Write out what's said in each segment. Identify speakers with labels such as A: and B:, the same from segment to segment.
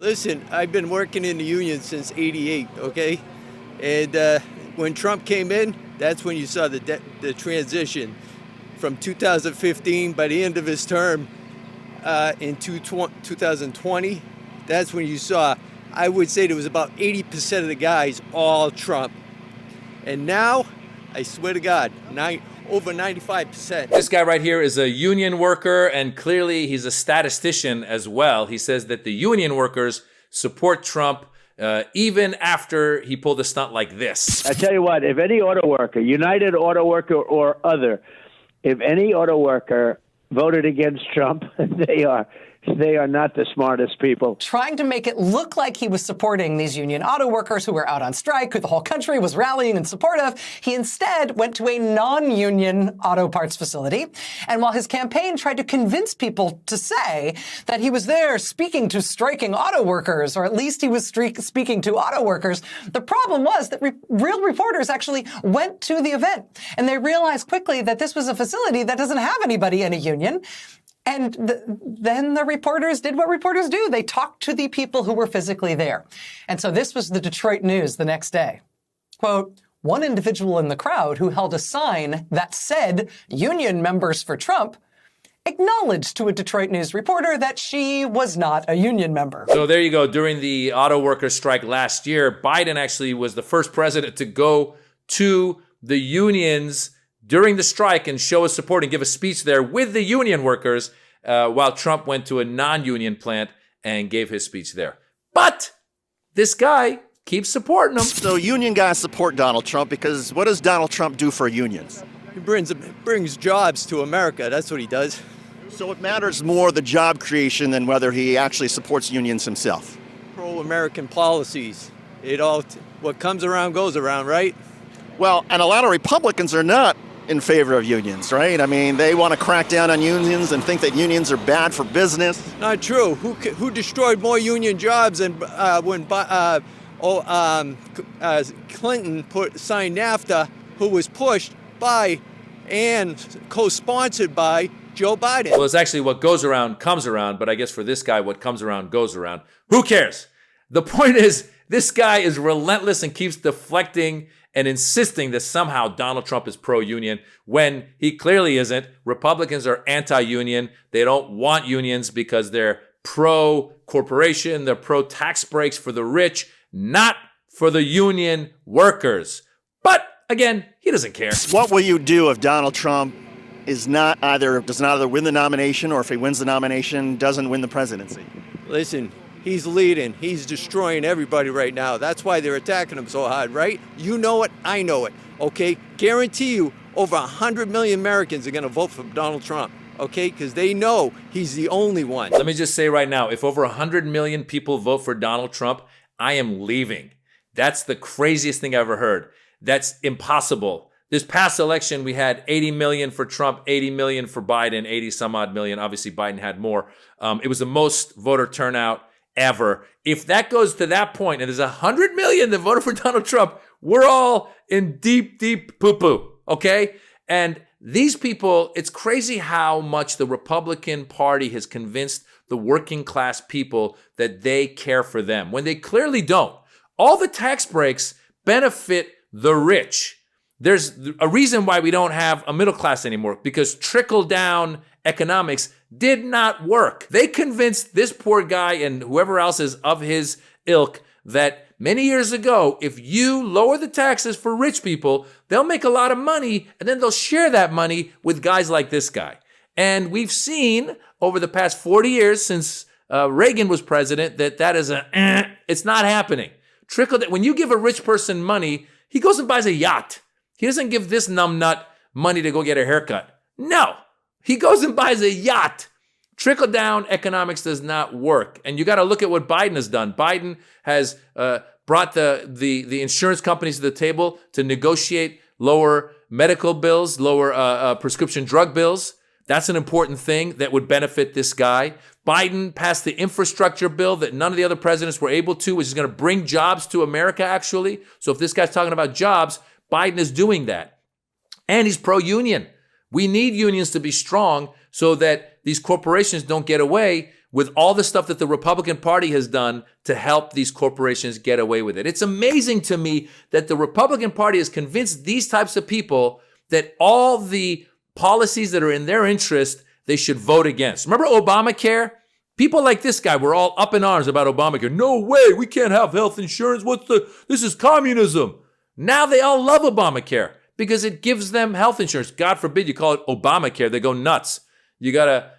A: Listen, I've been working in the union since '88, okay? And when Trump came in, that's when you saw the transition from 2015, by the end of his term in 2020, that's when you saw, I would say there was about 80% of the guys all Trump. And now, I swear to God, over 95%.
B: This guy right here is a union worker, and clearly he's a statistician as well. He says that the union workers support Trump even after he pulled a stunt like this.
C: I tell you what, if any auto worker, United Auto Worker or other, if any auto worker voted against Trump, they are not the smartest people.
D: Trying to make it look like he was supporting these union auto workers who were out on strike, who the whole country was rallying in support of, he instead went to a non-union auto parts facility. And while his campaign tried to convince people to say that he was there speaking to striking auto workers, or at least he was speaking to auto workers, the problem was that real reporters actually went to the event. And they realized quickly that this was a facility that doesn't have anybody in a union. And then the reporters did what reporters do. They talked to the people who were physically there. And so this was the Detroit News the next day. Quote, one individual in the crowd who held a sign that said union members for Trump acknowledged to a Detroit News reporter that she was not a union member.
B: So there you go. During the auto workers strike last year, Biden actually was the first president to go to the unions during the strike and show his support and give a speech there with the union workers, while Trump went to a non-union plant and gave his speech there. But this guy keeps supporting him.
E: So union guys support Donald Trump because what does Donald Trump do for unions?
A: He brings jobs to America. That's what he does.
E: So it matters more the job creation than whether he actually supports unions himself.
A: Pro-American policies. What comes around goes around, right?
E: Well, and a lot of Republicans are not in favor of unions, right? I mean, they want to crack down on unions and think that unions are bad for business.
A: Not true. Who destroyed more union jobs than when Clinton signed NAFTA, who was pushed by and co-sponsored by Joe Biden?
B: Well, it's actually what goes around comes around, but I guess for this guy, what comes around goes around. Who cares? The point is, this guy is relentless and keeps deflecting and insisting that somehow Donald Trump is pro-union when he clearly isn't. Republicans are anti-union. They don't want unions because they're pro-corporation, they're pro-tax breaks for the rich, not for the union workers. But again, he doesn't care.
E: What will you do if Donald Trump does not either win the nomination, or if he wins the nomination, doesn't win the presidency?
A: Listen, he's leading. He's destroying everybody right now. That's why they're attacking him so hard, right? You know it. I know it. Okay? Guarantee you over 100 million Americans are going to vote for Donald Trump. Okay? Because they know he's the only one.
B: Let me just say right now, if over 100 million people vote for Donald Trump, I am leaving. That's the craziest thing I've ever heard. That's impossible. This past election, we had 80 million for Trump, 80 million for Biden, 80 some odd million. Obviously, Biden had more. It was the most voter turnout ever. If that goes to that point and there's 100 million that voted for Donald Trump, we're all in deep, deep poo-poo, okay? And these people, it's crazy how much the Republican Party has convinced the working class people that they care for them when they clearly don't. All the tax breaks benefit the rich. There's a reason why we don't have a middle class anymore, because trickle-down economics did not work. They convinced this poor guy and whoever else is of his ilk that many years ago, if you lower the taxes for rich people, they'll make a lot of money and then they'll share that money with guys like this guy. And we've seen over the past 40 years since Reagan was president that is it's not happening. When you give a rich person money, he goes and buys a yacht. He doesn't give this numbnut money to go get a haircut. No. He goes and buys a yacht. Trickle-down economics does not work. And you got to look at what Biden has done. Biden has brought the insurance companies to the table to negotiate lower medical bills, lower prescription drug bills. That's an important thing that would benefit this guy. Biden passed the infrastructure bill that none of the other presidents were able to, which is going to bring jobs to America, actually. So if this guy's talking about jobs, Biden is doing that. And he's pro-union. We need unions to be strong so that these corporations don't get away with all the stuff that the Republican Party has done to help these corporations get away with it. It's amazing to me that the Republican Party has convinced these types of people that all the policies that are in their interest, they should vote against. Remember Obamacare? People like this guy were all up in arms about Obamacare. No way, we can't have health insurance. This is communism. Now they all love Obamacare because it gives them health insurance. God forbid you call it Obamacare. They go nuts. You gotta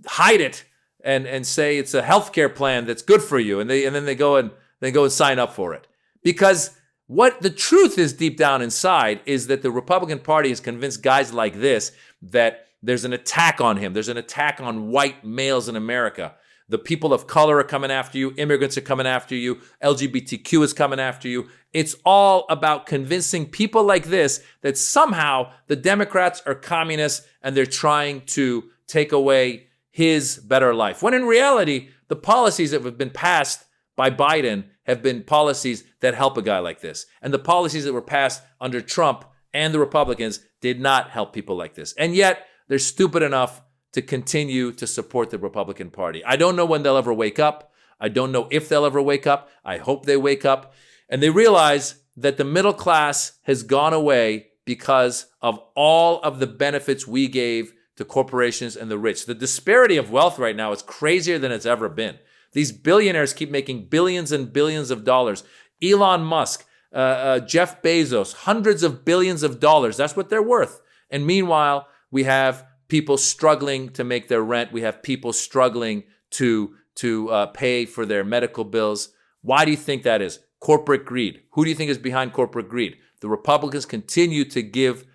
B: hide it and say it's a healthcare plan that's good for you, and then they go and sign up for it. Because what the truth is deep down inside is that the Republican Party has convinced guys like this that there's an attack on him. There's an attack on white males in America. The people of color are coming after you. Immigrants are coming after you. LGBTQ is coming after you. It's all about convincing people like this that somehow the Democrats are communists and they're trying to take away his better life. When in reality, the policies that have been passed by Biden have been policies that help a guy like this. And the policies that were passed under Trump and the Republicans did not help people like this. And yet, they're stupid enough to continue to support the Republican Party. I don't know when they'll ever wake up. I don't know if they'll ever wake up. I hope they wake up. And they realize that the middle class has gone away because of all of the benefits we gave to corporations and the rich. The disparity of wealth right now is crazier than it's ever been. These billionaires keep making billions and billions of dollars. Elon Musk, Jeff Bezos, hundreds of billions of dollars. That's what they're worth. And meanwhile, we have people struggling to make their rent. We have people struggling to pay for their medical bills. Why do you think that is? Corporate greed. Who do you think is behind corporate greed? The Republicans continue to give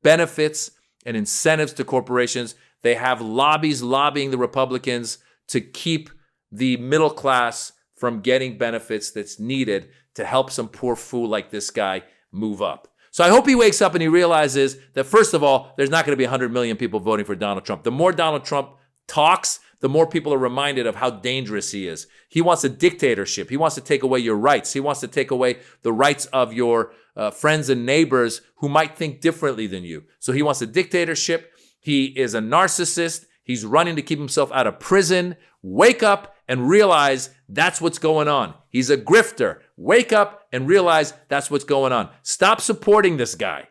B: benefits and incentives to corporations. They have lobbies lobbying the Republicans to keep the middle class from getting benefits that's needed to help some poor fool like this guy move up. So I hope he wakes up and he realizes that, first of all, there's not going to be 100 million people voting for Donald Trump. The more Donald Trump talks, the more people are reminded of how dangerous he is. He wants a dictatorship. He wants to take away your rights. He wants to take away the rights of your friends and neighbors who might think differently than you. So he wants a dictatorship. He is a narcissist. He's running to keep himself out of prison. Wake up and realize that's what's going on. He's a grifter. Wake up and realize that's what's going on. Stop supporting this guy.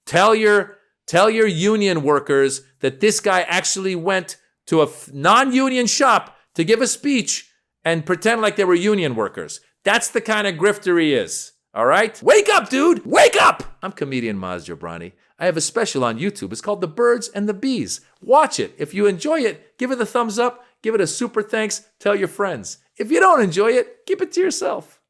B: Tell your union workers that this guy actually went to a non-union shop to give a speech and pretend like they were union workers. That's the kind of grifter he is. All right? Wake up, dude! Wake up! I'm comedian Maz Jobrani. I have a special on YouTube. It's called The Birds and the Bees. Watch it. If you enjoy it, give it a thumbs up. Give it a super thanks. Tell your friends. If you don't enjoy it, keep it to yourself.